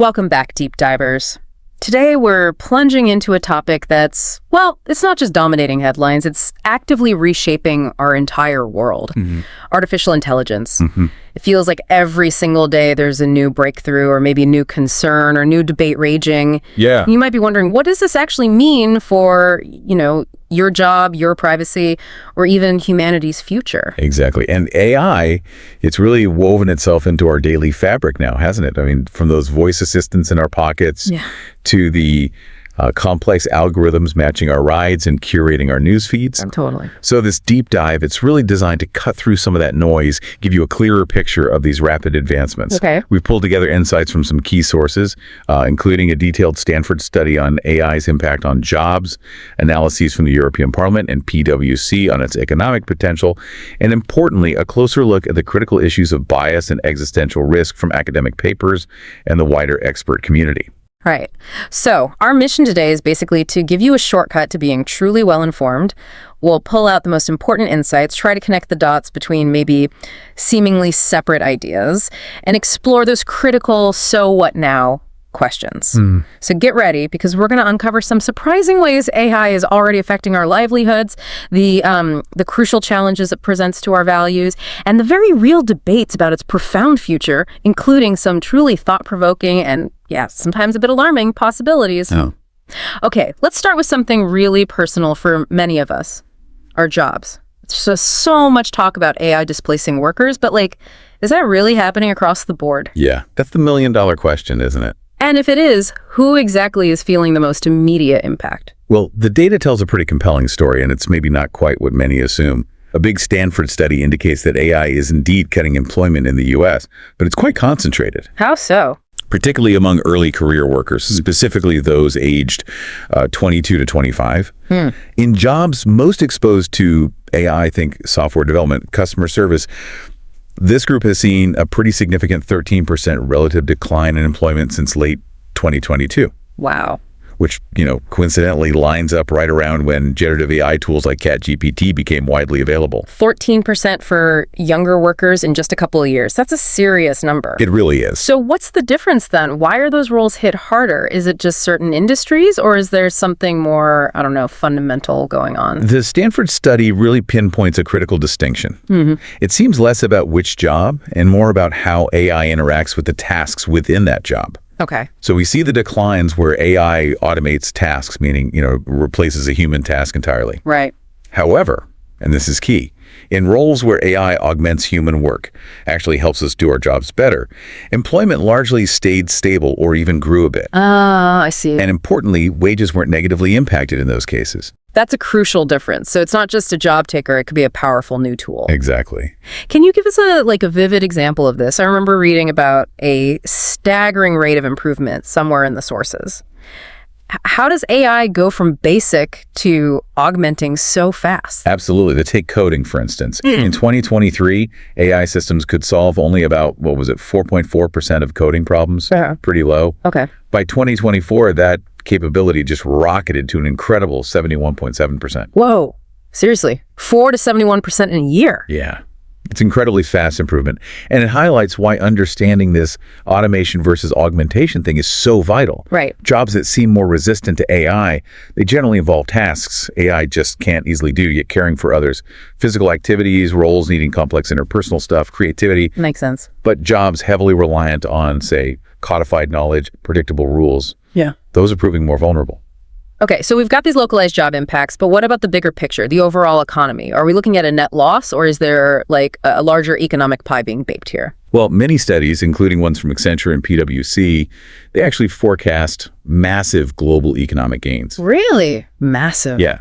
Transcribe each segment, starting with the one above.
Welcome back, deep divers. Today we're plunging into a topic that's, well, it's not just dominating headlines, it's actively reshaping our entire world. Artificial intelligence. It feels like every single day there's a new breakthrough or maybe a new concern or new debate raging. Yeah. You might be wondering, what does this actually mean for, your job, your privacy, or even humanity's future? Exactly. And AI, it's really woven itself into our daily fabric now, hasn't it? I mean, from those voice assistants in our pockets to the complex algorithms matching our rides and curating our news feeds. Totally. So this deep dive, it's really designed to cut through some of that noise, give you a clearer picture of these rapid advancements. Okay. We've pulled together insights from some key sources, including a detailed Stanford study on AI's impact on jobs, analyses from the European Parliament and PwC on its economic potential, and importantly, a closer look at the critical issues of bias and existential risk from academic papers and the wider expert community. Right. So our mission today is basically to give you a shortcut to being truly well-informed. We'll pull out the most important insights, try to connect the dots between maybe seemingly separate ideas, and explore those critical so what now questions. So get ready, because we're going to uncover some surprising ways AI is already affecting our livelihoods, the crucial challenges it presents to our values, and the very real debates about its profound future, including some truly thought-provoking and, sometimes a bit alarming possibilities. Okay, let's start with something really personal for many of us, our jobs. There's just so much talk about AI displacing workers, but is that really happening across the board? Yeah, that's the million-dollar question, isn't it? And if it is, who exactly is feeling the most immediate impact? Well, the data tells a pretty compelling story, and it's maybe not quite what many assume. A big Stanford study indicates that AI is indeed cutting employment in the U.S., but it's quite concentrated. How so? Particularly among early career workers, specifically those aged 22 to 25. In jobs most exposed to AI, I think software development, customer service, this group has seen a pretty significant 13% relative decline in employment since late 2022. Wow. Which, coincidentally lines up right around when generative AI tools like ChatGPT became widely available. 14% for younger workers in just a couple of years. That's a serious number. It really is. So what's the difference then? Why are those roles hit harder? Is it just certain industries, or is there something more, fundamental going on? The Stanford study really pinpoints a critical distinction. It seems less about which job and more about how AI interacts with the tasks within that job. Okay. So we see the declines where AI automates tasks, meaning, replaces a human task entirely. Right. However, and this is key, in roles where AI augments human work, actually helps us do our jobs better, employment largely stayed stable or even grew a bit. I see. And importantly, wages weren't negatively impacted in those cases. That's a crucial difference. So it's not just a job taker, it could be a powerful new tool. Exactly. Can you give us a vivid example of this? I remember reading about a staggering rate of improvement somewhere in the sources. How does AI go from basic to augmenting so fast? Absolutely. Take coding, for instance. In 2023, AI systems could solve only about, 4.4% of coding problems? Pretty low. Okay. By 2024, that capability just rocketed to an incredible 71.7%. Whoa. Seriously? 4 to 71% in a year? Yeah. It's incredibly fast improvement. And it highlights why understanding this automation versus augmentation thing is so vital. Right. Jobs that seem more resistant to AI, they generally involve tasks AI just can't easily do, yet caring for others. Physical activities, roles needing complex interpersonal stuff, creativity. Makes sense. But jobs heavily reliant on, say, codified knowledge, predictable rules. Yeah. Those are proving more vulnerable. Okay, so we've got these localized job impacts, but what about the bigger picture, the overall economy? Are we looking at a net loss, or is there a larger economic pie being baked here? Well, many studies, including ones from Accenture and PwC, they actually forecast massive global economic gains. Really? Massive? Yeah.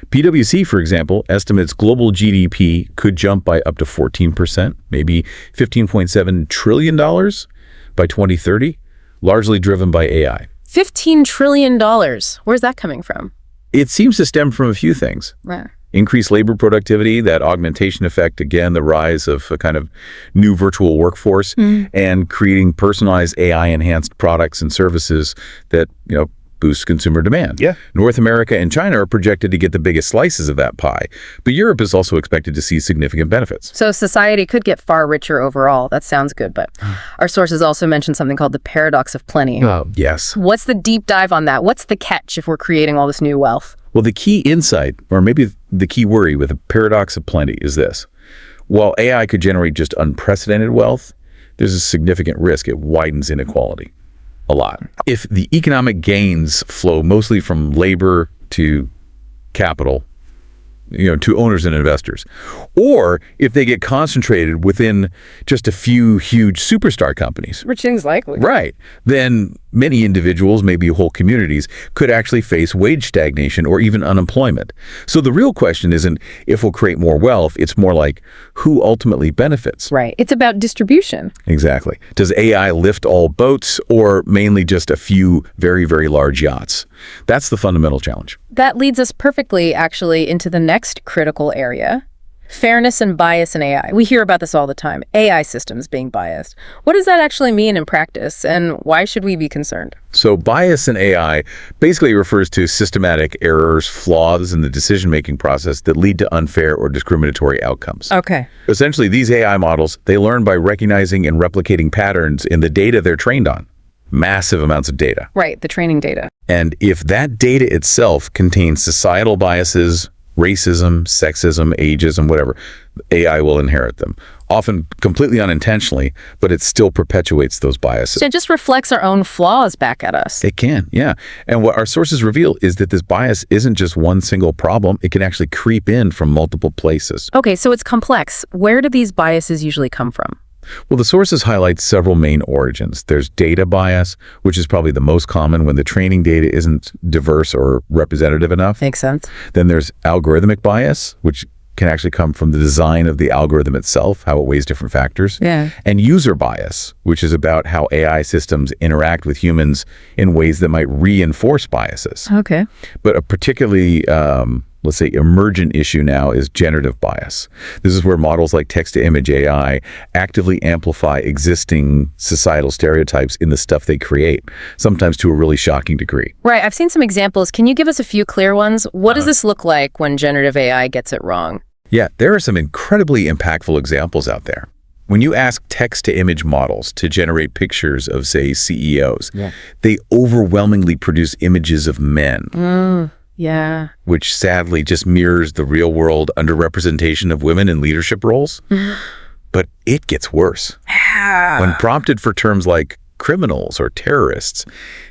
PwC, for example, estimates global GDP could jump by up to 14%, maybe $15.7 trillion by 2030, largely driven by AI. $15 trillion. Where's that coming from? It seems to stem from a few things. Right. Increased labor productivity, that augmentation effect, again, the rise of a kind of new virtual workforce, and creating personalized AI-enhanced products and services that, boosts consumer demand. Yeah. North America and China are projected to get the biggest slices of that pie, but Europe is also expected to see significant benefits. So society could get far richer overall. That sounds good, but our sources also mention something called the paradox of plenty. Yes. What's the deep dive on that? What's the catch if we're creating all this new wealth? Well, the key insight, or maybe the key worry with the paradox of plenty is this. While AI could generate just unprecedented wealth, there's a significant risk it widens inequality a lot. If the economic gains flow mostly from labor to capital, to owners and investors, or if they get concentrated within just a few huge superstar companies. Which seems likely. Right. Then many individuals, maybe whole communities, could actually face wage stagnation or even unemployment. So the real question isn't if we'll create more wealth, it's more like who ultimately benefits. Right. It's about distribution. Exactly. Does AI lift all boats or mainly just a few very, very large yachts? That's the fundamental challenge. That leads us perfectly, actually, into the next critical area. Fairness and bias in AI. We hear about this all the time. AI systems being biased. What does that actually mean in practice, and why should we be concerned? So bias in AI basically refers to systematic errors, flaws in the decision-making process that lead to unfair or discriminatory outcomes. Okay. Essentially, these AI models, they learn by recognizing and replicating patterns in the data they're trained on. Massive amounts of data. Right, the training data. And if that data itself contains societal biases, racism, sexism, ageism, whatever, AI will inherit them, often completely unintentionally, but it still perpetuates those biases. So it just reflects our own flaws back at us. It can, yeah. And what our sources reveal is that this bias isn't just one single problem. It can actually creep in from multiple places. Okay, so it's complex. Where do these biases usually come from? Well, the sources highlight several main origins. There's data bias, which is probably the most common when the training data isn't diverse or representative enough. Makes sense. Then there's algorithmic bias, which can actually come from the design of the algorithm itself, how it weighs different factors. Yeah. And user bias, which is about how AI systems interact with humans in ways that might reinforce biases. Okay. But a particularly, let's say, emergent issue now is generative bias. This is where models like text-to-image AI actively amplify existing societal stereotypes in the stuff they create, sometimes to a really shocking degree. Right, I've seen some examples. Can you give us a few clear ones? What does this look like when generative AI gets it wrong? Yeah, there are some incredibly impactful examples out there. When you ask text-to-image models to generate pictures of, say, CEOs, they overwhelmingly produce images of men. Yeah. Which sadly just mirrors the real-world underrepresentation of women in leadership roles. But it gets worse. When prompted for terms like criminals or terrorists,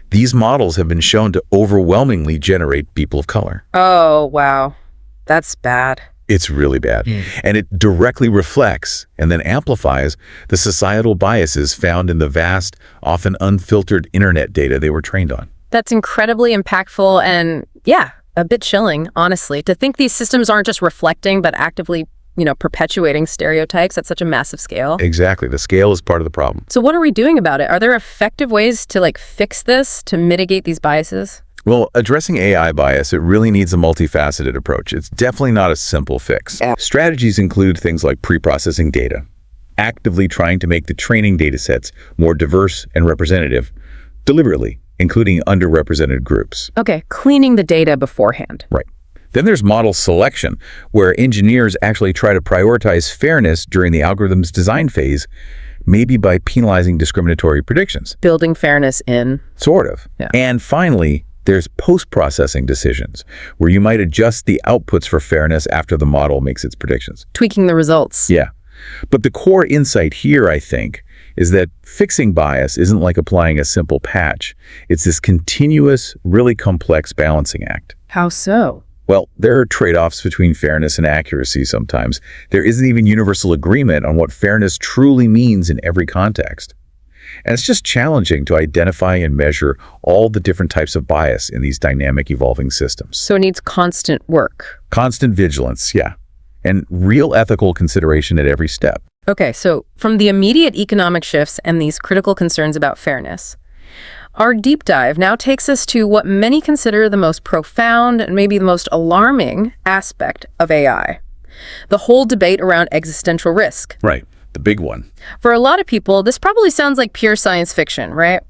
these models have been shown to overwhelmingly generate people of color. Oh, wow. That's bad. It's really bad. And it directly reflects and then amplifies the societal biases found in the vast, often unfiltered internet data they were trained on. That's incredibly impactful and, yeah, a bit chilling, honestly, to think these systems aren't just reflecting, but actively, perpetuating stereotypes at such a massive scale. Exactly. The scale is part of the problem. So what are we doing about it? Are there effective ways to, fix this, to mitigate these biases? Well, addressing AI bias, it really needs a multifaceted approach. It's definitely not a simple fix. Strategies include things like pre-processing data, actively trying to make the training data sets more diverse and representative, deliberately, including underrepresented groups. Okay, cleaning the data beforehand. Right. Then there's model selection, where engineers actually try to prioritize fairness during the algorithm's design phase, maybe by penalizing discriminatory predictions. Building fairness in. Sort of. Yeah. And finally, there's post-processing decisions, where you might adjust the outputs for fairness after the model makes its predictions. Tweaking the results. Yeah. But the core insight here, I think, is that fixing bias isn't like applying a simple patch. It's this continuous, really complex balancing act. How so? Well, there are trade-offs between fairness and accuracy sometimes. There isn't even universal agreement on what fairness truly means in every context. And it's just challenging to identify and measure all the different types of bias in these dynamic, evolving systems. So it needs constant work. Constant vigilance, yeah. And real ethical consideration at every step. Okay, so from the immediate economic shifts and these critical concerns about fairness, our deep dive now takes us to what many consider the most profound and maybe the most alarming aspect of AI. The whole debate around existential risk. Right. The big one. For a lot of people, this probably sounds like pure science fiction, right?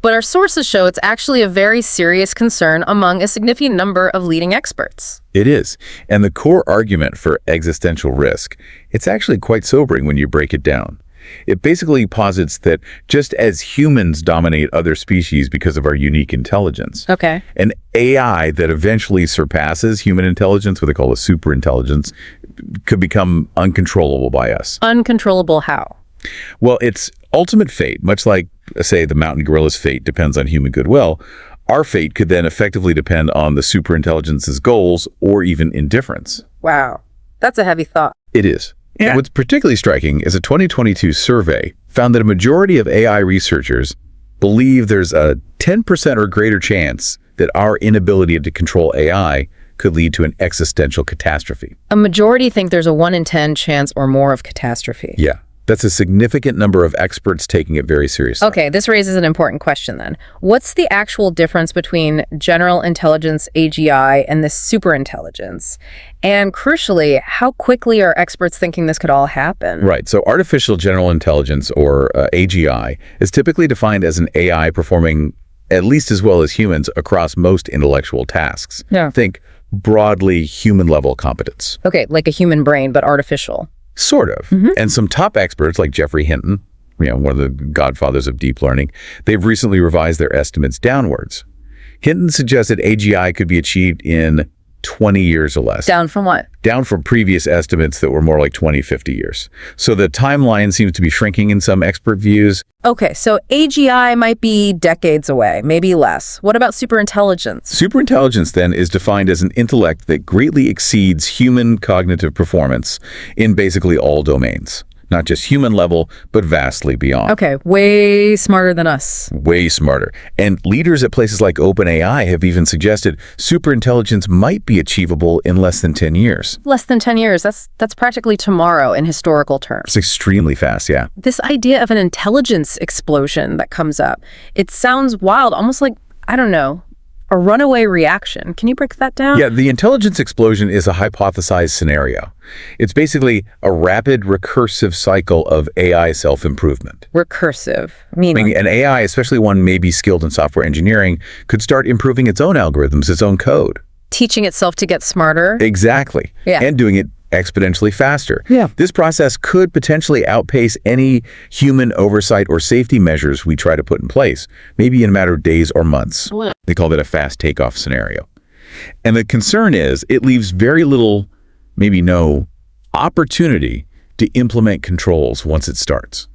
But our sources show it's actually a very serious concern among a significant number of leading experts. It is. And the core argument for existential risk, it's actually quite sobering when you break it down. It basically posits that just as humans dominate other species because of our unique intelligence, Okay. an AI that eventually surpasses human intelligence, what they call a superintelligence, could become uncontrollable by us. Uncontrollable how? Well, its ultimate fate, much like, say, the mountain gorilla's fate depends on human goodwill, our fate could then effectively depend on the superintelligence's goals or even indifference. Wow. That's a heavy thought. It is. And what's particularly striking is a 2022 survey found that a majority of AI researchers believe there's a 10% or greater chance that our inability to control AI could lead to an existential catastrophe. A majority think there's a 1 in 10 chance or more of catastrophe. Yeah, that's a significant number of experts taking it very seriously. Okay, this raises an important question then. What's the actual difference between general intelligence, AGI, and this superintelligence? And crucially, how quickly are experts thinking this could all happen? Right. So artificial general intelligence, or AGI, is typically defined as an AI performing at least as well as humans across most intellectual tasks. Yeah. Think broadly human-level competence. Okay, like a human brain, but artificial. Sort of. And some top experts like Jeffrey Hinton, one of the godfathers of deep learning, they've recently revised their estimates downwards. Hinton suggested AGI could be achieved in 20 years or less. Down from what? Down from previous estimates that were more like 20, 50 years. So the timeline seems to be shrinking in some expert views. Okay, so AGI might be decades away, maybe less. What about superintelligence? Superintelligence, then, is defined as an intellect that greatly exceeds human cognitive performance in basically all domains. Not just human level, but vastly beyond. Okay, way smarter than us. Way smarter. And leaders at places like OpenAI have even suggested superintelligence might be achievable in less than 10 years. Less than 10 years, that's practically tomorrow in historical terms. It's extremely fast, yeah. This idea of an intelligence explosion that comes up, it sounds wild, almost like, I don't know, a runaway reaction. Can you break that down? Yeah, the intelligence explosion is a hypothesized scenario. It's basically a rapid recursive cycle of AI self-improvement. Recursive, meaning? An AI, especially one maybe skilled in software engineering, could start improving its own algorithms, its own code. Teaching itself to get smarter? Exactly. Yeah. And doing it exponentially faster. Yeah. This process could potentially outpace any human oversight or safety measures we try to put in place, maybe in a matter of days or months. Wow. They call that a fast takeoff scenario. And the concern is it leaves very little, maybe no, opportunity to implement controls once it starts.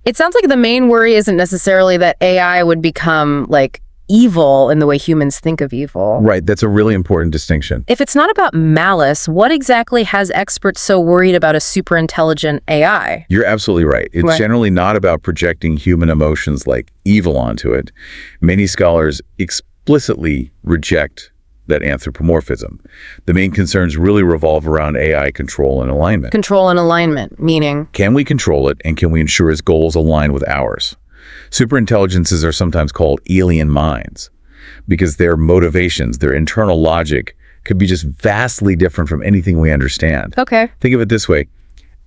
It sounds like the main worry isn't necessarily that AI would become, like, evil in the way humans think of evil. Right, that's a really important distinction. If it's not about malice, what exactly has experts so worried about a superintelligent AI? You're absolutely right. It's generally not about projecting human emotions like evil onto it. Many scholars explicitly reject that anthropomorphism. The main concerns really revolve around AI control and alignment. Control and alignment, meaning? Can we control it, and can we ensure its goals align with ours? Superintelligences are sometimes called alien minds because their motivations, their internal logic, could be just vastly different from anything we understand. Okay. Think of it this way.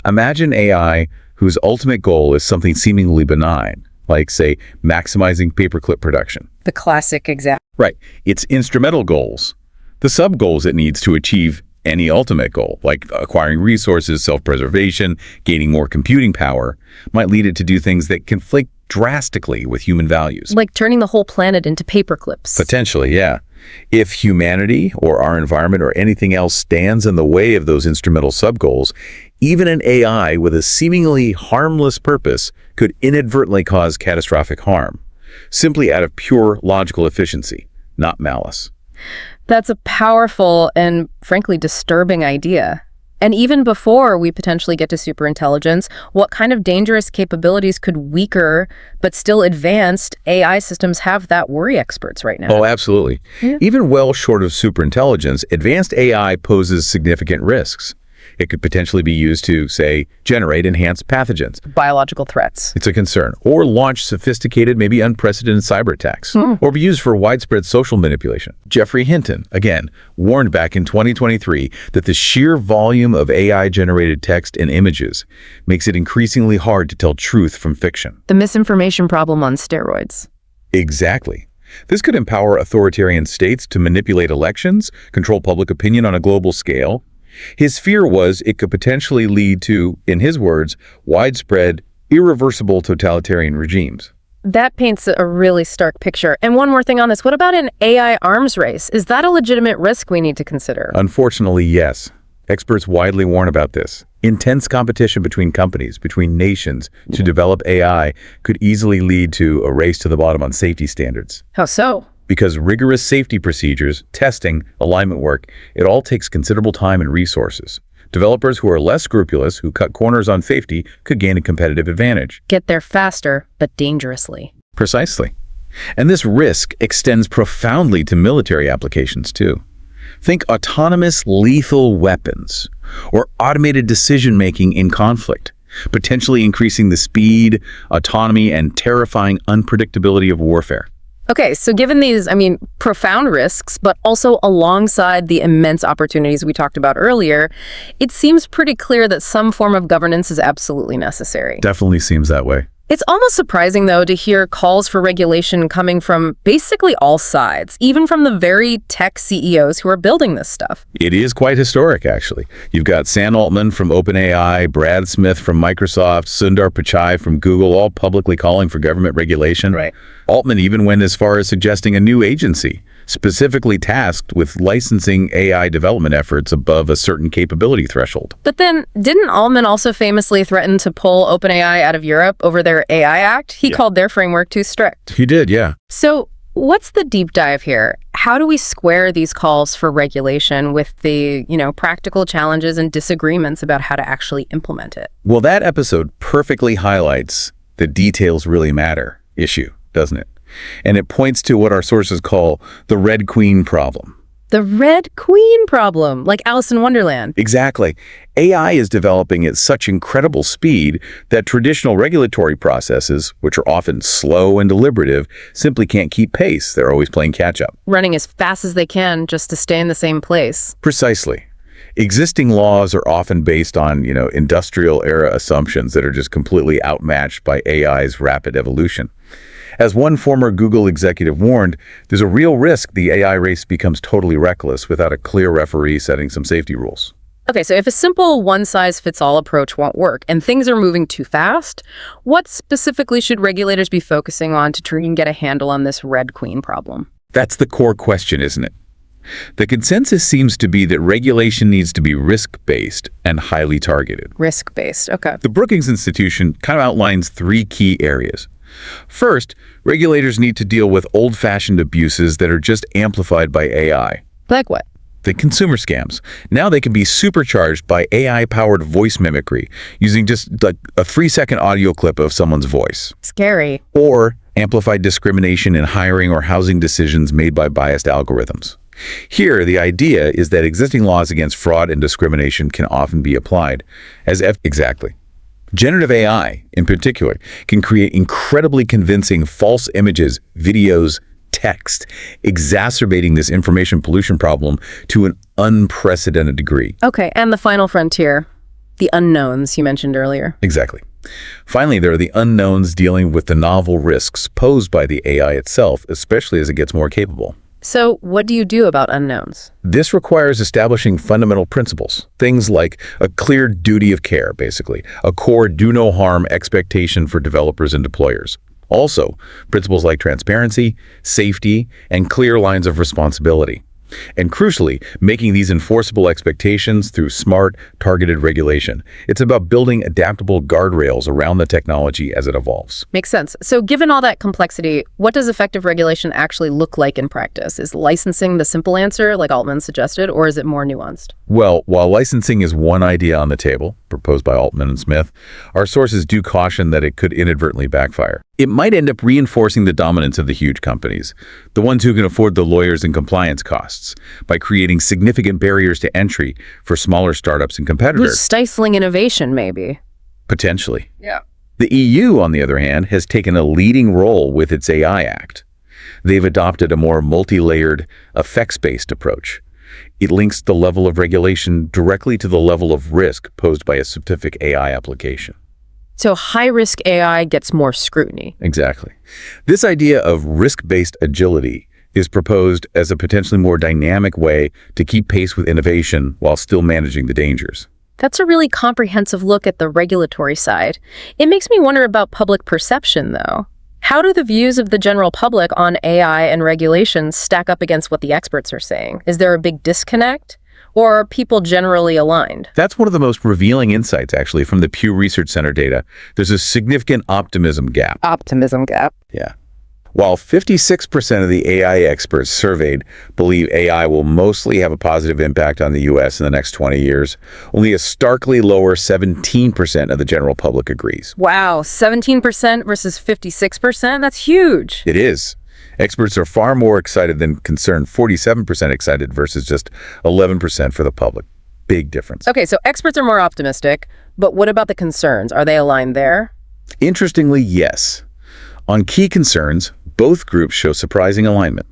Imagine AI whose ultimate goal is something seemingly benign, like, say, maximizing paperclip production. The classic example. Right. Its instrumental goals, the sub-goals it needs to achieve any ultimate goal, like acquiring resources, self-preservation, gaining more computing power, might lead it to do things that conflict drastically with human values. Like turning the whole planet into paperclips. Potentially, yeah. If humanity or our environment or anything else stands in the way of those instrumental sub-goals, even an AI with a seemingly harmless purpose could inadvertently cause catastrophic harm, simply out of pure logical efficiency, not malice. That's a powerful and, frankly, disturbing idea. And even before we potentially get to superintelligence, what kind of dangerous capabilities could weaker but still advanced AI systems have that worry experts right now? Oh, absolutely. Yeah. Even well short of superintelligence, advanced AI poses significant risks. It could potentially be used to, say, generate enhanced pathogens. Biological threats. It's a concern. Or launch sophisticated, maybe unprecedented cyber attacks. Or be used for widespread social manipulation. Jeffrey Hinton, again, warned back in 2023 that the sheer volume of AI-generated text and images makes it increasingly hard to tell truth from fiction. The misinformation problem on steroids. Exactly. This could empower authoritarian states to manipulate elections, control public opinion on a global scale. His fear was it could potentially lead to, in his words, widespread, irreversible totalitarian regimes. That paints a really stark picture. And one more thing on this. What about an AI arms race? Is that a legitimate risk we need to consider? Unfortunately, yes. Experts widely warn about this. Intense competition between companies, between nations, to develop AI could easily lead to a race to the bottom on safety standards. How so? Because rigorous safety procedures, testing, alignment work, it all takes considerable time and resources. Developers who are less scrupulous, who cut corners on safety, could gain a competitive advantage. Get there faster, but dangerously. Precisely. And this risk extends profoundly to military applications, too. Think autonomous lethal weapons or automated decision-making in conflict, potentially increasing the speed, autonomy, and terrifying unpredictability of warfare. Okay, so given these, profound risks, but also alongside the immense opportunities we talked about earlier, it seems pretty clear that some form of governance is absolutely necessary. Definitely seems that way. It's almost surprising, though, to hear calls for regulation coming from basically all sides, even from the very tech CEOs who are building this stuff. It is quite historic, actually. You've got Sam Altman from OpenAI, Brad Smith from Microsoft, Sundar Pichai from Google, all publicly calling for government regulation. Right. Altman even went as far as suggesting a new agency, specifically tasked with licensing AI development efforts above a certain capability threshold. But then, didn't Altman also famously threaten to pull OpenAI out of Europe over their AI Act? He called their framework too strict. He did, yeah. So what's the deep dive here? How do we square these calls for regulation with the, practical challenges and disagreements about how to actually implement it? Well, that episode perfectly highlights the details really matter issue, doesn't it? And it points to what our sources call the Red Queen problem. The Red Queen problem, like Alice in Wonderland. Exactly. AI is developing at such incredible speed that traditional regulatory processes, which are often slow and deliberative, simply can't keep pace. They're always playing catch-up. Running as fast as they can just to stay in the same place. Precisely. Existing laws are often based on, industrial-era assumptions that are just completely outmatched by AI's rapid evolution. As one former Google executive warned, there's a real risk the AI race becomes totally reckless without a clear referee setting some safety rules. Okay, so if a simple one-size-fits-all approach won't work and things are moving too fast, what specifically should regulators be focusing on to try and get a handle on this Red Queen problem? That's the core question, isn't it? The consensus seems to be that regulation needs to be risk-based and highly targeted. Risk-based, okay. The Brookings Institution kind of outlines 3 key areas. First, regulators need to deal with old-fashioned abuses that are just amplified by AI. Like what? The consumer scams. Now they can be supercharged by AI-powered voice mimicry, using just like a 3-second audio clip of someone's voice. Scary. Or amplified discrimination in hiring or housing decisions made by biased algorithms. Here, the idea is that existing laws against fraud and discrimination can often be applied as exactly. Generative AI, in particular, can create incredibly convincing false images, videos, text, exacerbating this information pollution problem to an unprecedented degree. Okay, and the final frontier, the unknowns you mentioned earlier. Exactly. Finally, there are the unknowns dealing with the novel risks posed by the AI itself, especially as it gets more capable. So what do you do about unknowns? This requires establishing fundamental principles, things like a clear duty of care, basically, a core do-no-harm expectation for developers and deployers. Also, principles like transparency, safety, and clear lines of responsibility. And crucially, making these enforceable expectations through smart, targeted regulation. It's about building adaptable guardrails around the technology as it evolves. Makes sense. So given all that complexity, what does effective regulation actually look like in practice? Is licensing the simple answer, like Altman suggested, or is it more nuanced? Well, while licensing is one idea on the table, proposed by Altman and Smith, our sources do caution that it could inadvertently backfire. It might end up reinforcing the dominance of the huge companies, the ones who can afford the lawyers and compliance costs, by creating significant barriers to entry for smaller startups and competitors. Stifling innovation, maybe. Potentially. Yeah. The EU, on the other hand, has taken a leading role with its AI Act. They've adopted a more multi-layered, effects-based approach. It links the level of regulation directly to the level of risk posed by a specific AI application. So high-risk AI gets more scrutiny. Exactly. This idea of risk-based agility is proposed as a potentially more dynamic way to keep pace with innovation while still managing the dangers. That's a really comprehensive look at the regulatory side. It makes me wonder about public perception, though. How do the views of the general public on AI and regulations stack up against what the experts are saying? Is there a big disconnect? Or are people generally aligned? That's one of the most revealing insights, actually, from the Pew Research Center data. There's a significant optimism gap. Optimism gap. Yeah. While 56% of the AI experts surveyed believe AI will mostly have a positive impact on the U.S. in the next 20 years, only a starkly lower 17% of the general public agrees. Wow, 17% versus 56%? That's huge. It is. Experts are far more excited than concerned, 47% excited versus just 11% for the public. Big difference. Okay, so experts are more optimistic, but what about the concerns? Are they aligned there? Interestingly, yes. On key concerns, both groups show surprising alignment.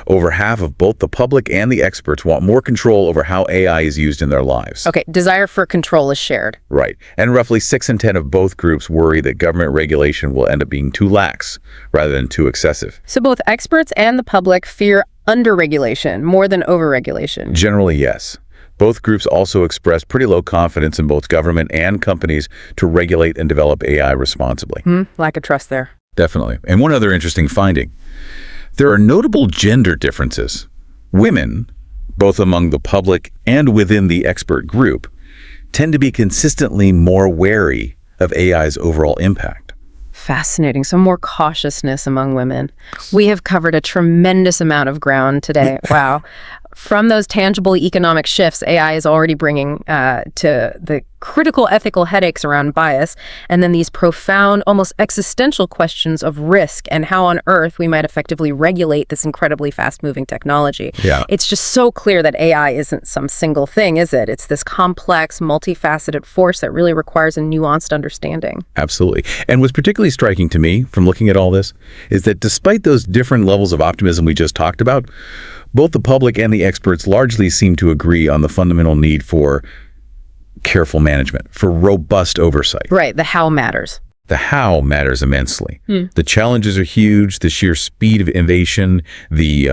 Over half of both the public and the experts want more control over how AI is used in their lives. Okay, desire for control is shared. Right. And roughly 6 in 10 of both groups worry that government regulation will end up being too lax rather than too excessive. So both experts and the public fear under-regulation more than over-regulation. Generally, yes. Both groups also expressed pretty low confidence in both government and companies to regulate and develop AI responsibly. Lack of trust there. Definitely. And one other interesting finding. There are notable gender differences. Women, both among the public and within the expert group, tend to be consistently more wary of AI's overall impact. Fascinating. So more cautiousness among women. We have covered a tremendous amount of ground today. Wow. From those tangible economic shifts AI is already bringing to the critical ethical headaches around bias, and then these profound, almost existential questions of risk and how on earth we might effectively regulate this incredibly fast-moving technology. Yeah. It's just so clear that AI isn't some single thing, is it? It's this complex, multifaceted force that really requires a nuanced understanding. Absolutely. And what's particularly striking to me from looking at all this is that despite those different levels of optimism we just talked about, both the public and the experts largely seem to agree on the fundamental need for careful management, for robust oversight. Right, the how matters. The how matters immensely. The challenges are huge, the sheer speed of innovation, the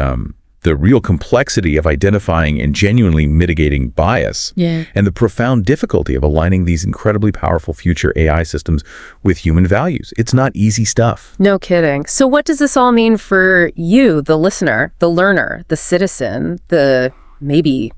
real complexity of identifying and genuinely mitigating bias, and the profound difficulty of aligning these incredibly powerful future AI systems with human values. It's not easy stuff. No kidding. So what does this all mean for you, the listener, the learner, the citizen, the maybe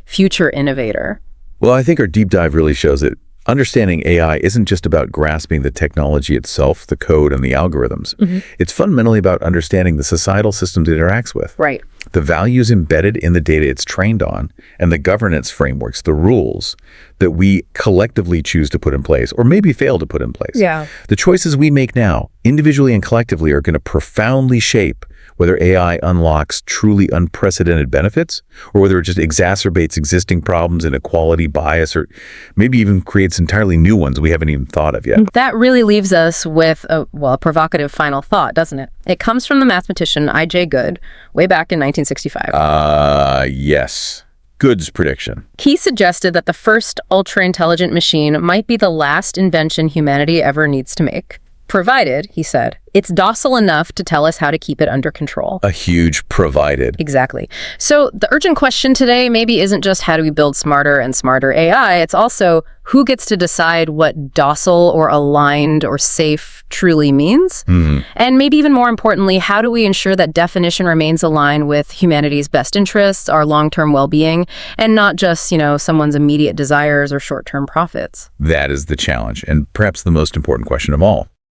future innovator? Well, I think our deep dive really shows that understanding AI isn't just about grasping the technology itself, the code and the algorithms. It's fundamentally about understanding the societal systems it interacts with. Right. The values embedded in the data it's trained on, and the governance frameworks, the rules that we collectively choose to put in place, or maybe fail to put in place. Yeah. The choices we make now, individually and collectively, are going to profoundly shape whether AI unlocks truly unprecedented benefits, or whether it just exacerbates existing problems, inequality, bias, or maybe even creates entirely new ones we haven't even thought of yet. That really leaves us with a provocative final thought, doesn't it? It comes from the mathematician I.J. Good, way back in 1965. Yes. Good's prediction. He suggested that the first ultra-intelligent machine might be the last invention humanity ever needs to make, provided, he said, it's docile enough to tell us how to keep it under control. A huge provided. Exactly. So the urgent question today maybe isn't just how do we build smarter and smarter AI, it's also who gets to decide what docile or aligned or safe truly means? And maybe even more importantly, how do we ensure that definition remains aligned with humanity's best interests, our long-term well-being, and not just, someone's immediate desires or short-term profits? That is the challenge, and perhaps the most important question of all.